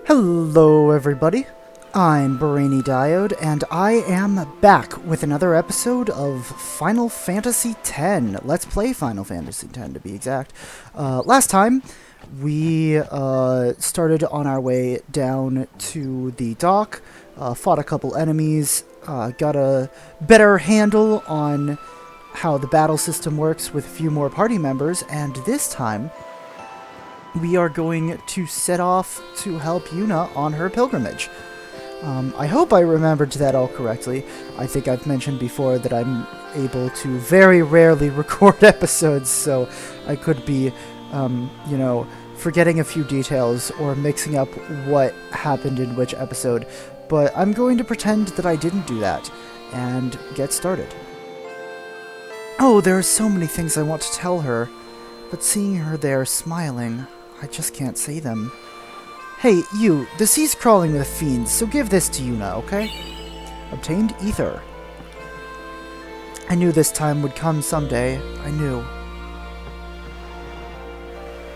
Hello everybody, I'm Brainy Diode, and I am back with another episode of Final Fantasy X. Let's play Final Fantasy X to be exact. Last time, we started on our way down to the dock, fought a couple enemies, got a better handle on how the battle system works with a few more party members, and this time, we are going to set off to help Yuna on her pilgrimage. I hope I remembered that all correctly. I think I've mentioned before that I'm able to very rarely record episodes, so I could be, forgetting a few details or mixing up what happened in which episode. But I'm going to pretend that I didn't do that, and get started. Oh, there are so many things I want to tell her, but seeing her there smiling, I just can't say them. Hey, you, the sea's crawling with fiends, so give this to Yuna, okay? Obtained ether. I knew this time would come someday. I knew.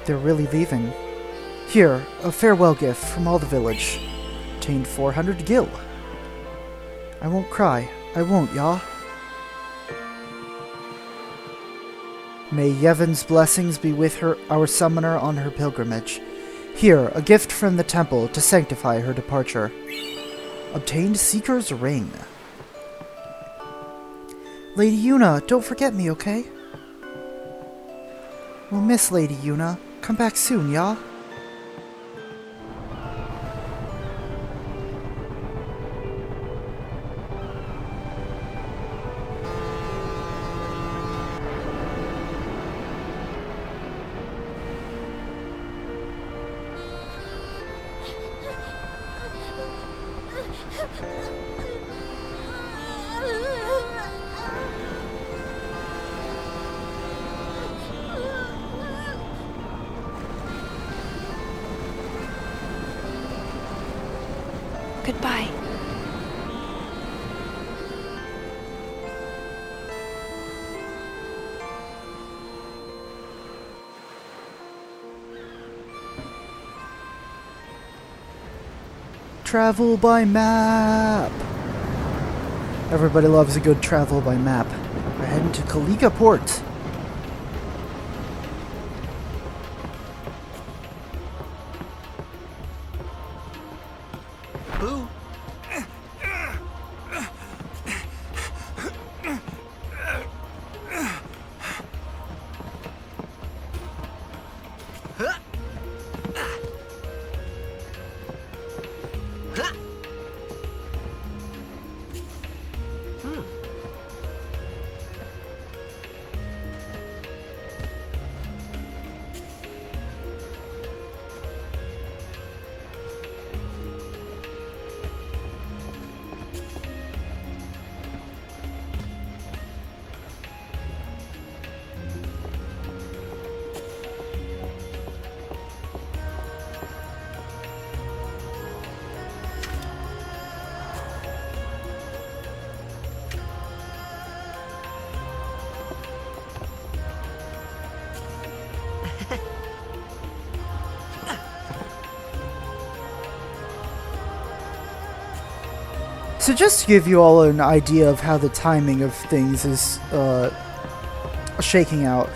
They're really leaving. Here, a farewell gift from all the village. Obtained 400 gil. I won't cry. I won't, y'all. May Yevon's blessings be with her, our summoner on her pilgrimage. Here, a gift from the temple to sanctify her departure. Obtained Seeker's Ring. Lady Yuna, don't forget me, okay? We'll miss Lady Yuna. Come back soon, y'all. Goodbye. Travel by map. Everybody loves a good travel by map. We're heading to Kalika Port. Boo. So just to give you all an idea of how the timing of things is shaking out.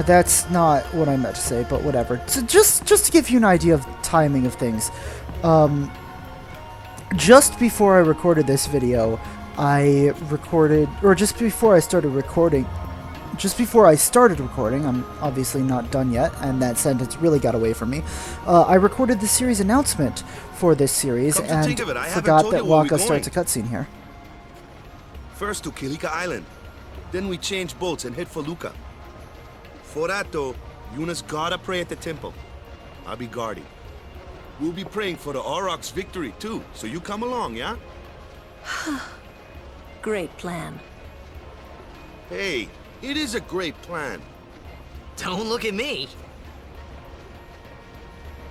That's not what I meant to say, but whatever. So just to give you an idea of timing of things. Just before I recorded this video, just before I started recording, I'm obviously not done yet, and that sentence really got away from me. I recorded the series announcement for this series, and forgot that Wakka starts a cutscene here. First to Kalika Island. Then we change boats and head for Luca. For that though, Yuna's gotta pray at the temple. I'll be guarding. We'll be praying for the Aurochs' victory too, so you come along, yeah? Great plan. Hey, it is a great plan. Don't look at me.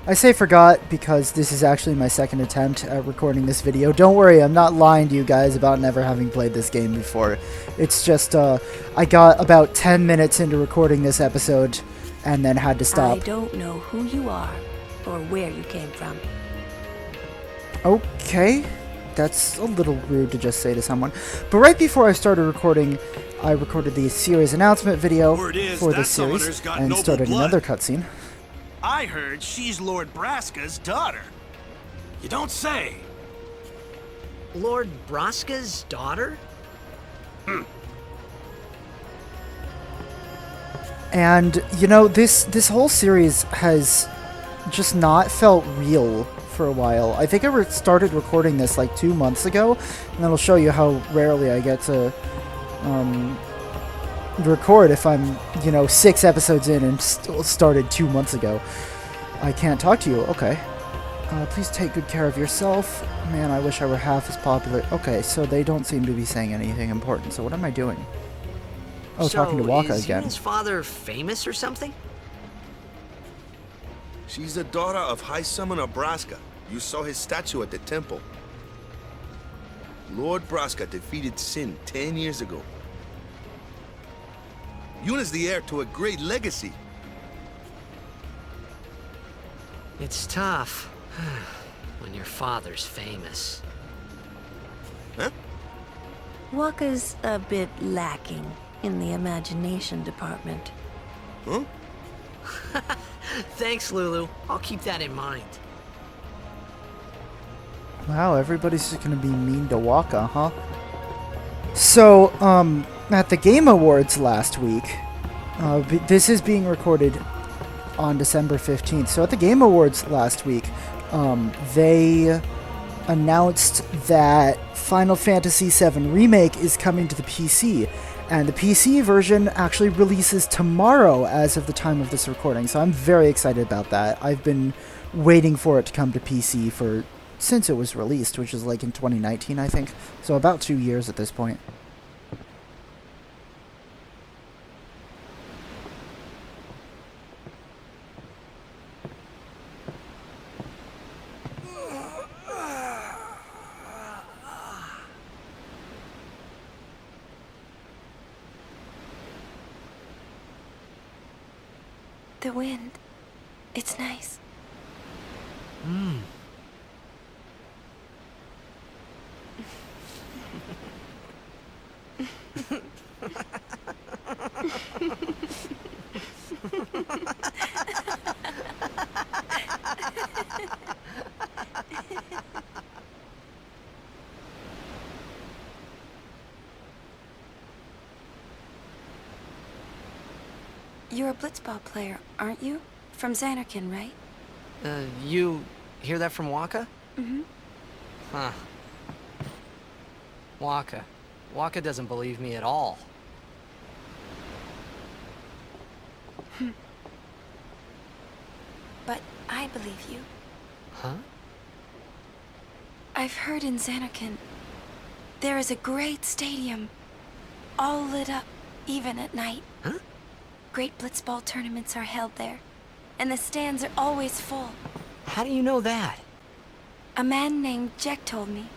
I say forgot because this is actually my second attempt at recording this video. Don't worry, I'm not lying to you guys about never having played this game before. It's just, I got about 10 minutes into recording this episode and then had to stop. I don't know who you are or where you came from, Okay, that's a little rude to just say to someone. But right before I started recording, I recorded the series announcement video Word is for that this series summoner's got and noble started blood. another cutscene. I heard she's Lord Braska's daughter. You don't say. Lord Braska's daughter? And you know, this whole series has just not felt real for a while. I think I started recording this like 2 months ago, and that'll show you how rarely I get to record if I'm, 6 episodes in and still started 2 months ago. I can't talk to you. Okay. Please take good care of yourself. Man, I wish I were half as popular. Okay, so they don't seem to be saying anything important. So what am I doing? Oh, talking to Wakka is again. Yuna's father famous or something? She's the daughter of High Summoner Braska. You saw his statue at the temple. Lord Braska defeated Sin 10 years ago. Yuna's the heir to a great legacy. It's tough when your father's famous. Huh? Wakka's a bit lacking in the imagination department. Huh? Thanks, Lulu. I'll keep that in mind. Wow, everybody's just gonna be mean to Wakka, huh? So, at the Game Awards last week, this is being recorded on December 15th. So at the Game Awards last week, they announced that Final Fantasy VII Remake is coming to the PC. And the PC version actually releases tomorrow as of the time of this recording. So I'm very excited about that. I've been waiting for it to come to PC since it was released, which is like in 2019, I think. So about 2 years at this point. The wind. It's nice. You're a blitzball player, aren't you? From Xanarkand, right? You hear that from Wakka? Mm-hmm. Huh. Wakka. Wakka doesn't believe me at all. But I believe you. Huh? I've heard in Xanarkand there is a great stadium, all lit up, even at night. Huh? Great blitzball tournaments are held there, and the stands are always full. How do you know that? A man named Jecht told me.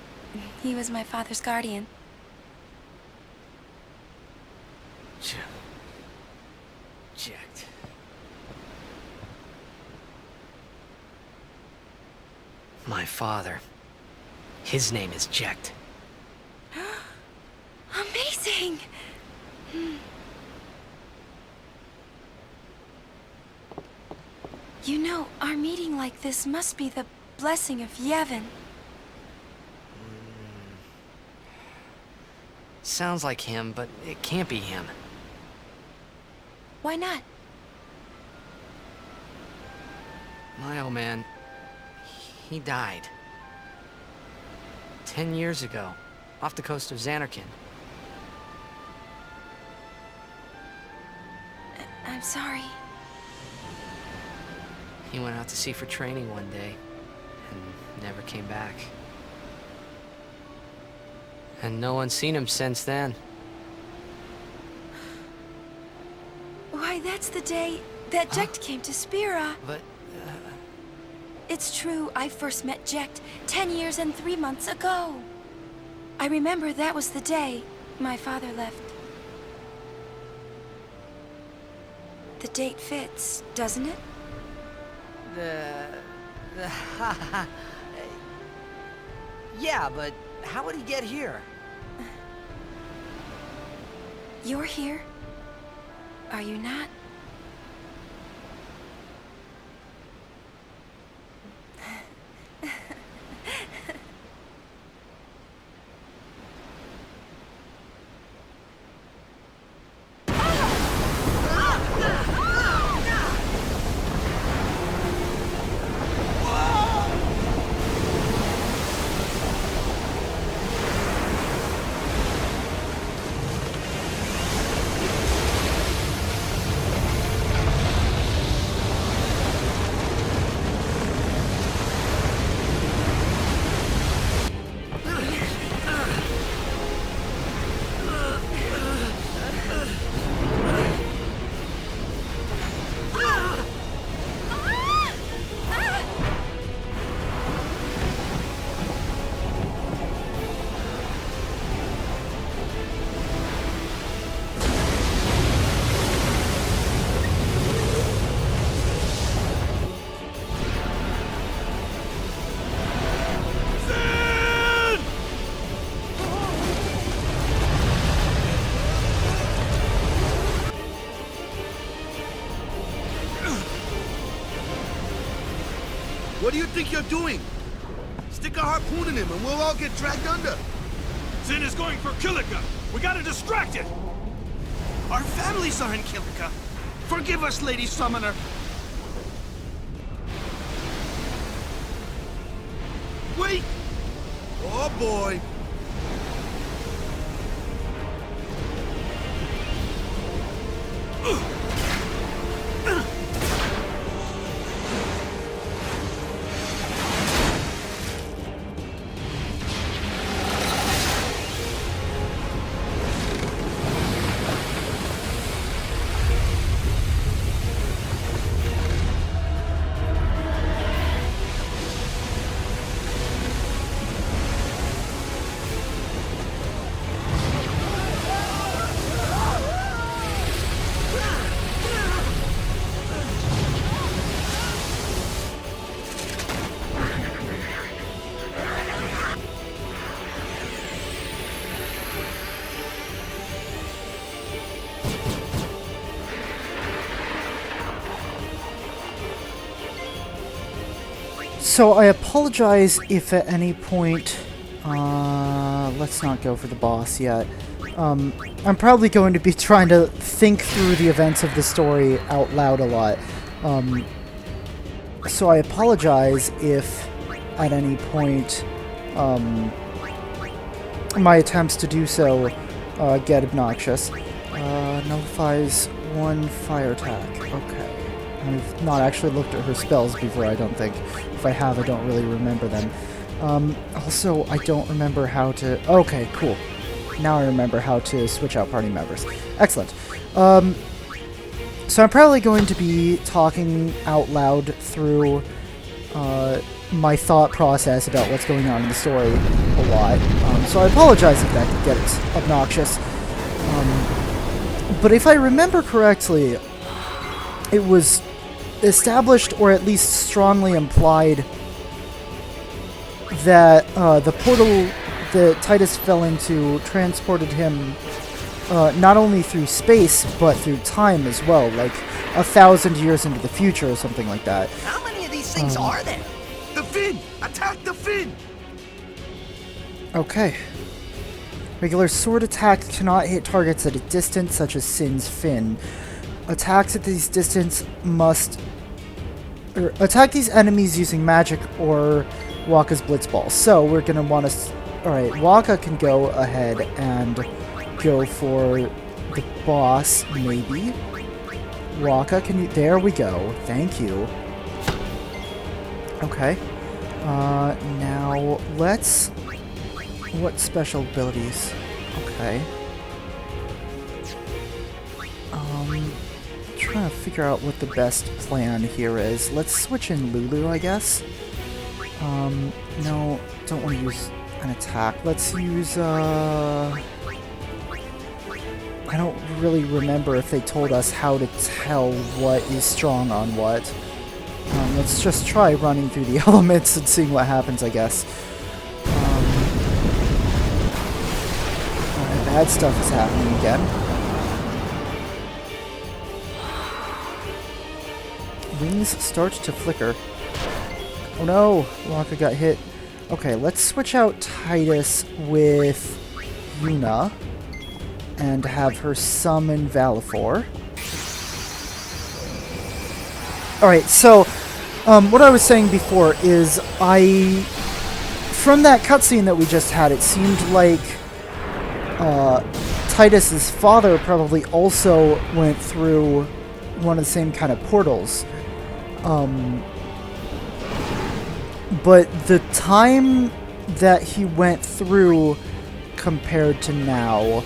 He was my father's guardian. Jecht. My father. His name is Jecht. Amazing! You know, our meeting like this must be the blessing of Yevon. Sounds like him, but it can't be him. Why not? My old man, he died. 10 years ago, off the coast of Xanarkand. I'm sorry. He went out to sea for training one day, and never came back. And no one's seen him since then. Why, that's the day that Jecht came to Spira. But, It's true, I first met Jecht 10 years and 3 months ago. I remember that was the day my father left. The date fits, doesn't it? Yeah, but how would he get here? You're here? Are you not? What do you think you're doing? Stick a harpoon in him and we'll all get dragged under. Sin is going for Kilika. We gotta distract it. Our families are in Kilika. Forgive us, Lady Summoner. Wait! Oh boy! So I apologize if at any point, let's not go for the boss yet. I'm probably going to be trying to think through the events of the story out loud a lot. So I apologize if at any point my attempts to do so get obnoxious. Nullifies one fire attack. Okay. I've not actually looked at her spells before, I don't think. If I have, I don't really remember them. Also, I don't remember how to... Okay, cool. Now I remember how to switch out party members. Excellent. So I'm probably going to be talking out loud through my thought process about what's going on in the story a lot. So I apologize if that could get obnoxious. But if I remember correctly, it was established, or at least strongly implied, that the portal that Tidus fell into transported him not only through space, but through time as well, like 1,000 years into the future or something like that. How many of these things are there? The fin! Attack the fin! Okay. Regular sword attack cannot hit targets at a distance, such as Sin's fin. Attacks at these distance must... attack these enemies using magic or Wakka's Blitzball. So we're going to want to... Alright, Wakka can go ahead and go for the boss, maybe. Wakka, can you... There we go. Thank you. Okay. Now, let's... What special abilities? Okay. Trying to figure out what the best plan here is. Let's switch in Lulu, I guess. No, don't want to use an attack. Let's use, I don't really remember if they told us how to tell what is strong on what. Let's just try running through the elements and seeing what happens, I guess. bad stuff is happening again. Wings start to flicker. Oh no! Wakka got hit. Okay, let's switch out Tidus with Yuna and have her summon Valifor. Alright, so what I was saying before is from that cutscene that we just had, it seemed like Tidus's father probably also went through one of the same kind of portals. But the time that he went through compared to now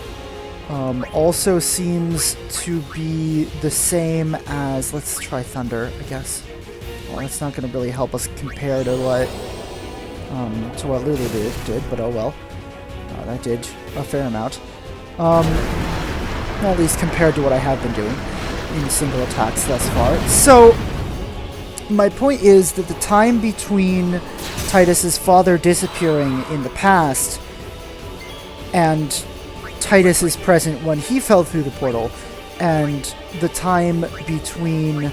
also seems to be the same as... Let's try Thunder, I guess. Well, that's not going to really help us compare to what Lulu did, but oh well. That did a fair amount. At least compared to what I have been doing in single attacks thus far. So, my point is that the time between Tidus's father disappearing in the past and Tidus's present when he fell through the portal, and the time between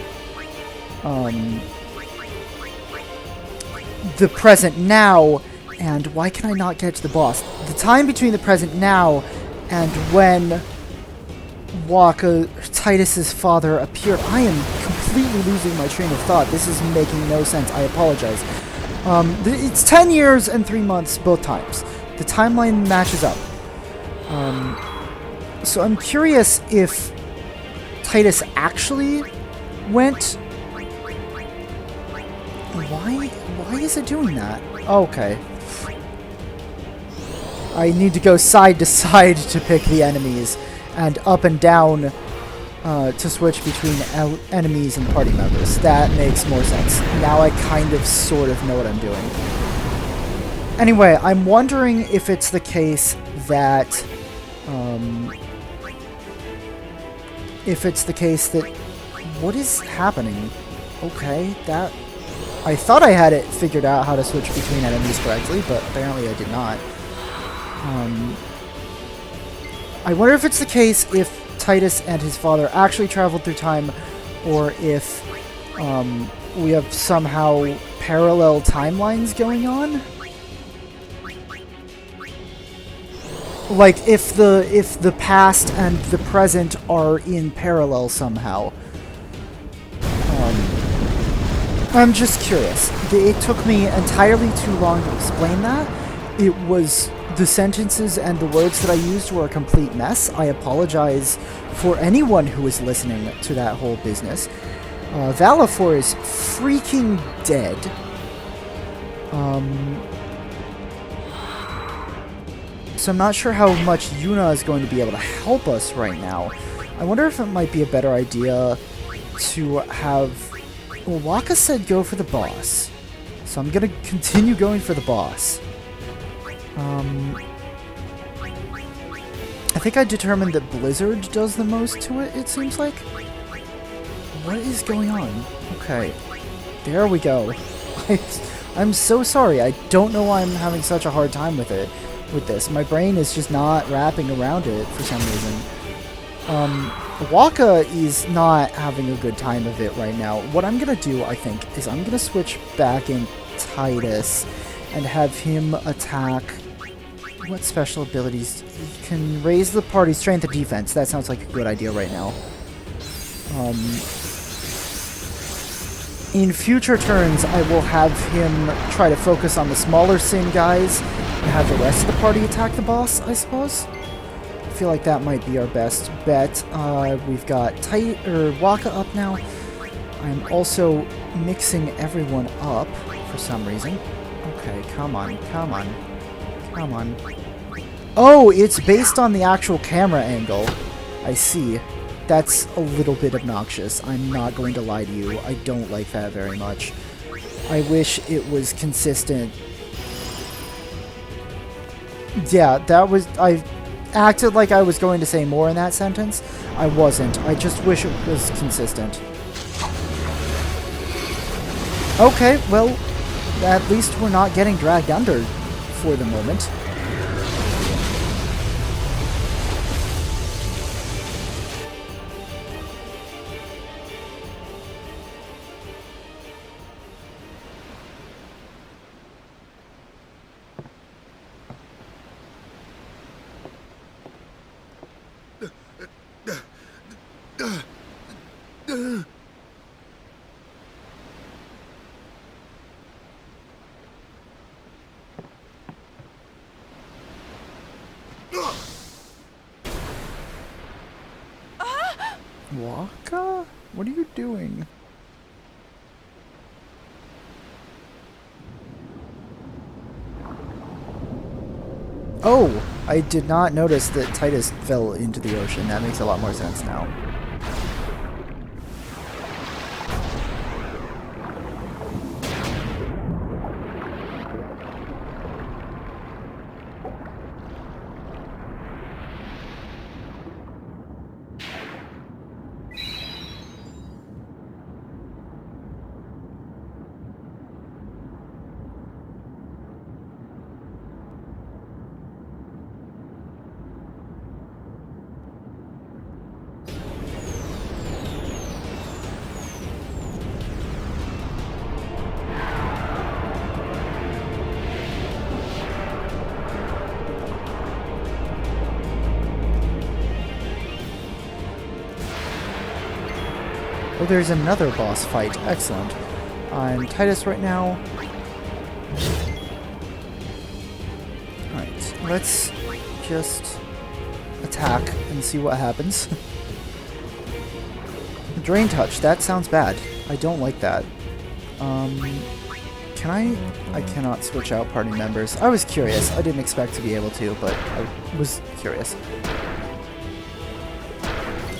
the present now and... Why can I not get to the boss? The time between the present now and when Tidus's father appeared. I am completely losing my train of thought. This is making no sense. I apologize. It's 10 years and 3 months both times. The timeline matches up. So I'm curious if Tidus actually went... Why is it doing that? Okay. I need to go side to side to pick the enemies, and up and down to switch between enemies and party members. That makes more sense. Now I kind of sort of know what I'm doing. Anyway, I'm wondering if it's the case that... What is happening? Okay, that... I thought I had it figured out how to switch between enemies correctly, but apparently I did not. I wonder if it's the case if Tidus and his father actually traveled through time, or if we have somehow parallel timelines going on. Like if the past and the present are in parallel somehow. I'm just curious. It took me entirely too long to explain that. It was... The sentences and the words that I used were a complete mess. I apologize for anyone who is listening to that whole business. Valifor is freaking dead. So I'm not sure how much Yuna is going to be able to help us right now. I wonder if it might be a better idea to have... Well, Wakka said go for the boss. So I'm going to continue going for the boss. I think I determined that Blizzard does the most to it, it seems like. What is going on? Okay. There we go. I'm so sorry. I don't know why I'm having such a hard time with this. My brain is just not wrapping around it for some reason. Wakka is not having a good time of it right now. What I'm gonna do, I think, is I'm gonna switch back in Tidus and have him attack... What special abilities? He can raise the party's strength and defense. That sounds like a good idea right now. In future turns, I will have him try to focus on the smaller Sin guys and have the rest of the party attack the boss, I suppose. I feel like that might be our best bet. We've got Wakka up now. I'm also mixing everyone up for some reason. Okay, come on, come on. Come on. Oh, it's based on the actual camera angle. I see. That's a little bit obnoxious. I'm not going to lie to you. I don't like that very much. I wish it was consistent. Yeah, that was... I acted like I was going to say more in that sentence. I wasn't. I just wish it was consistent. Okay, well, at least we're not getting dragged under for the moment. Waka? What are you doing? Oh! I did not notice that Titus fell into the ocean. That makes a lot more sense now. Oh, there's another boss fight. Excellent. I'm Titus right now. Alright, let's just attack and see what happens. Drain touch, that sounds bad. I don't like that. Can I cannot switch out party members. I was curious. I didn't expect to be able to, but I was curious.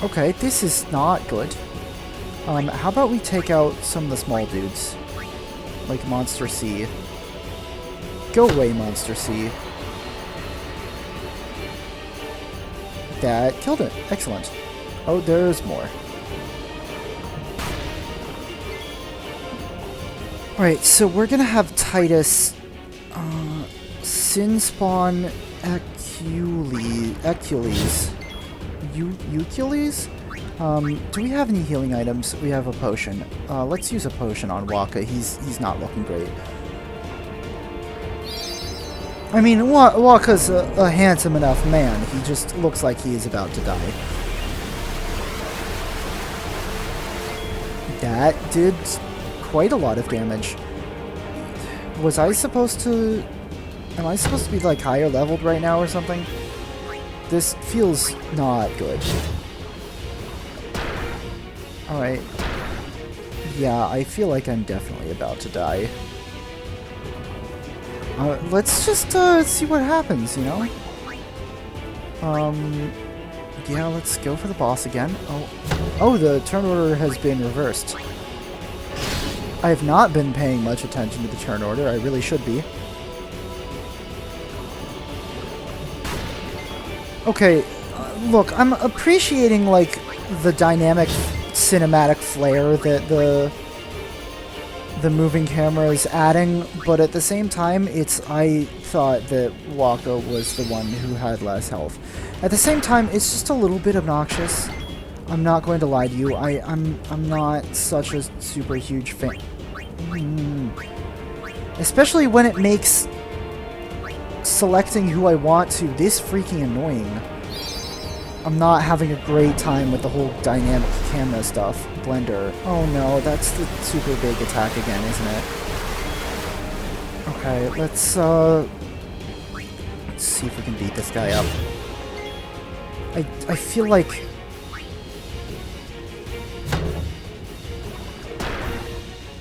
Okay, this is not good. How about we take out some of the small dudes? Like Monster C. Go away, Monster C. That killed it. Excellent. Oh, there's more. Alright, so we're gonna have Titus, Sinspawn Ecules. Eucules? Do we have any healing items? We have a potion. Let's use a potion on Waka. He's not looking great. I mean, Waka's a handsome enough man. He just looks like he is about to die. That did quite a lot of damage. Was I supposed to... Am I supposed to be, like, higher leveled right now or something? This feels not good. Alright. Yeah, I feel like I'm definitely about to die. Let's just see what happens, you know? Yeah, let's go for the boss again. Oh, the turn order has been reversed. I have not been paying much attention to the turn order. I really should be. Okay, look, I'm appreciating, like, the dynamic cinematic flair that the moving camera is adding, but at the same time, I thought that Waka was the one who had less health. At the same time, it's just a little bit obnoxious. I'm not going to lie to you. I'm not such a super huge fan. Especially when it makes selecting who I want to this freaking annoying. I'm not having a great time with the whole dynamic camera stuff. Blender. Oh no, that's the super big attack again, isn't it? Okay, let's see if we can beat this guy up. I feel like...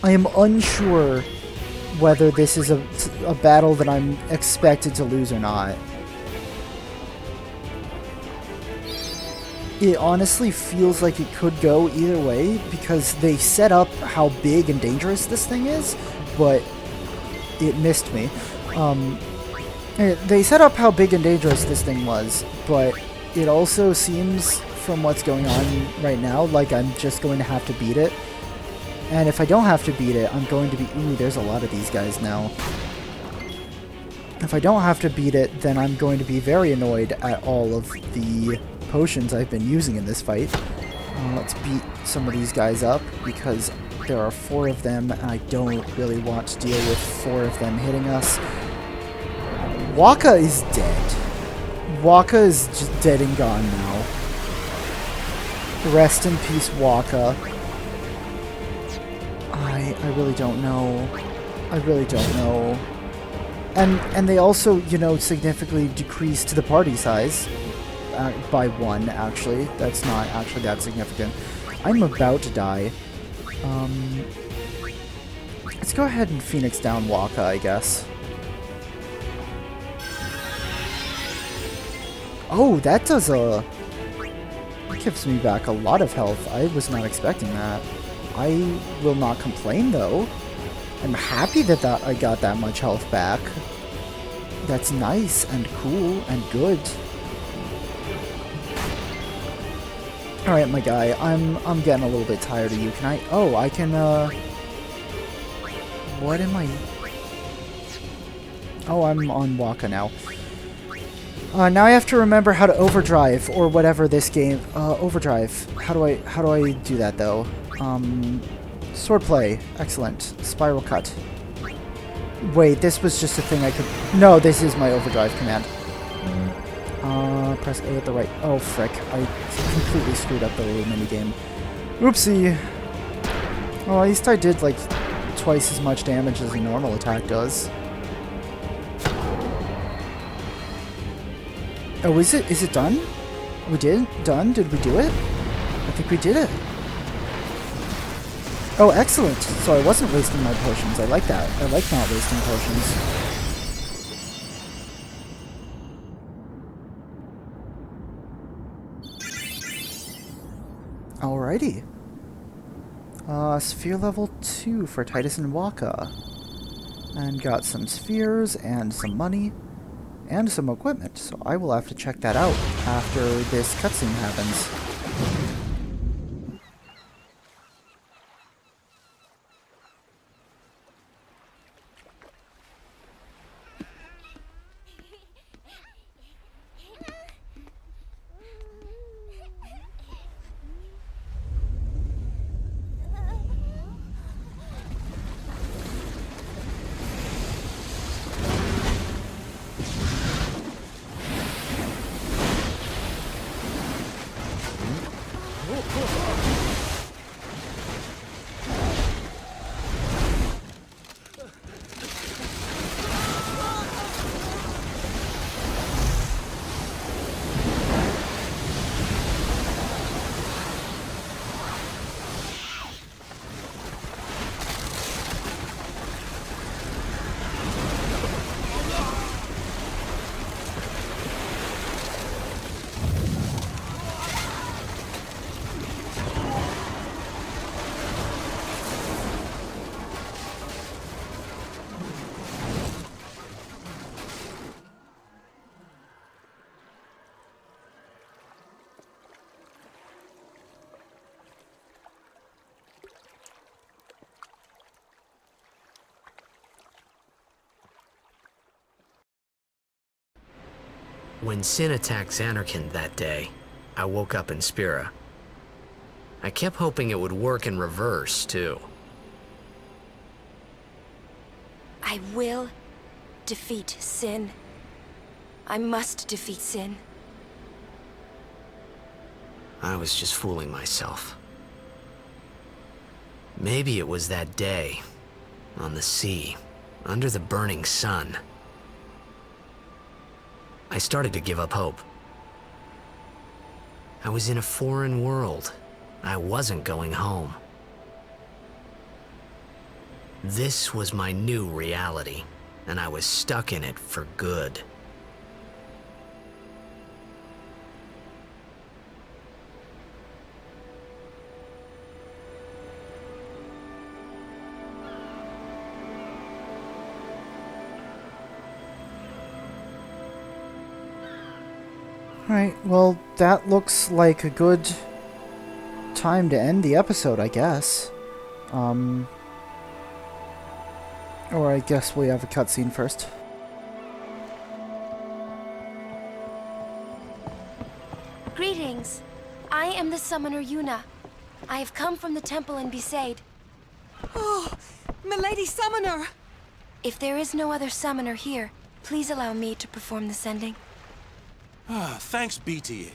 I am unsure whether this is a battle that I'm expected to lose or not. It honestly feels like it could go either way, because they set up how big and dangerous this thing is, but it missed me. They set up how big and dangerous this thing was, but it also seems, from what's going on right now, like I'm just going to have to beat it. And if I don't have to beat it, I'm going to be... Ooh, there's a lot of these guys now. If I don't have to beat it, then I'm going to be very annoyed at all of the potions I've been using in this fight. Let's beat some of these guys up, because there are 4 of them, and I don't really want to deal with 4 of them hitting us. Waka is dead. Waka is just dead and gone now. Rest in peace, Waka. I really don't know. I really don't know. And they also, you know, significantly decreased the party size. by 1, actually. That's not actually that significant. I'm about to die. Let's go ahead and Phoenix down Waka, I guess. Oh, that does a... That gives me back a lot of health. I was not expecting that. I will not complain, though. I'm happy that I got that much health back. That's nice and cool and good. Alright, my guy, I'm getting a little bit tired of you. Can I... Oh, I can, What am I... Oh, I'm on Waka now. Now I have to remember how to overdrive, or whatever this game... overdrive. How do I do that, though? Swordplay. Excellent. Spiral cut. Wait, this was just a thing I could... No, this is my overdrive command. Press A at the right... Oh, frick. I completely screwed up the little minigame. Oopsie. Well, at least I did, like, twice as much damage as a normal attack does. Oh, is it done? We did? Done? Did we do it? I think we did it. Oh, excellent. So I wasn't wasting my potions. I like that. I like not wasting potions. Alrighty. Sphere level 2 for Tidus and Waka. And got some spheres and some money and some equipment. So I will have to check that out after this cutscene happens. When Sin attacked Zanarkand that day, I woke up in Spira. I kept hoping it would work in reverse, too. I will defeat Sin. I must defeat Sin. I was just fooling myself. Maybe it was that day, on the sea, under the burning sun. I started to give up hope. I was in a foreign world. I wasn't going home. This was my new reality, and I was stuck in it for good. Alright, well, that looks like a good time to end the episode, I guess. Or I guess we have a cutscene first. Greetings. I am the summoner Yuna. I have come from the temple in Besaid. Oh, Milady Summoner! If there is no other summoner here, please allow me to perform the sending. Thanks, BTA.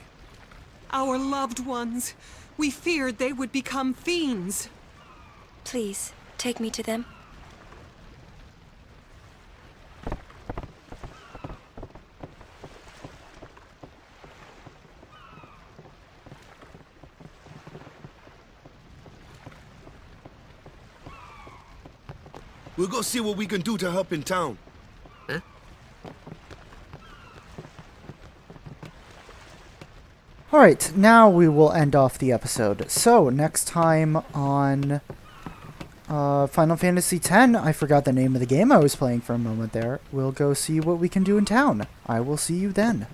Our loved ones. We feared they would become fiends. Please, take me to them. We'll go see what we can do to help in town. Huh? Alright, now we will end off the episode. So, next time on Final Fantasy X, I forgot the name of the game I was playing for a moment there. We'll go see what we can do in town. I will see you then.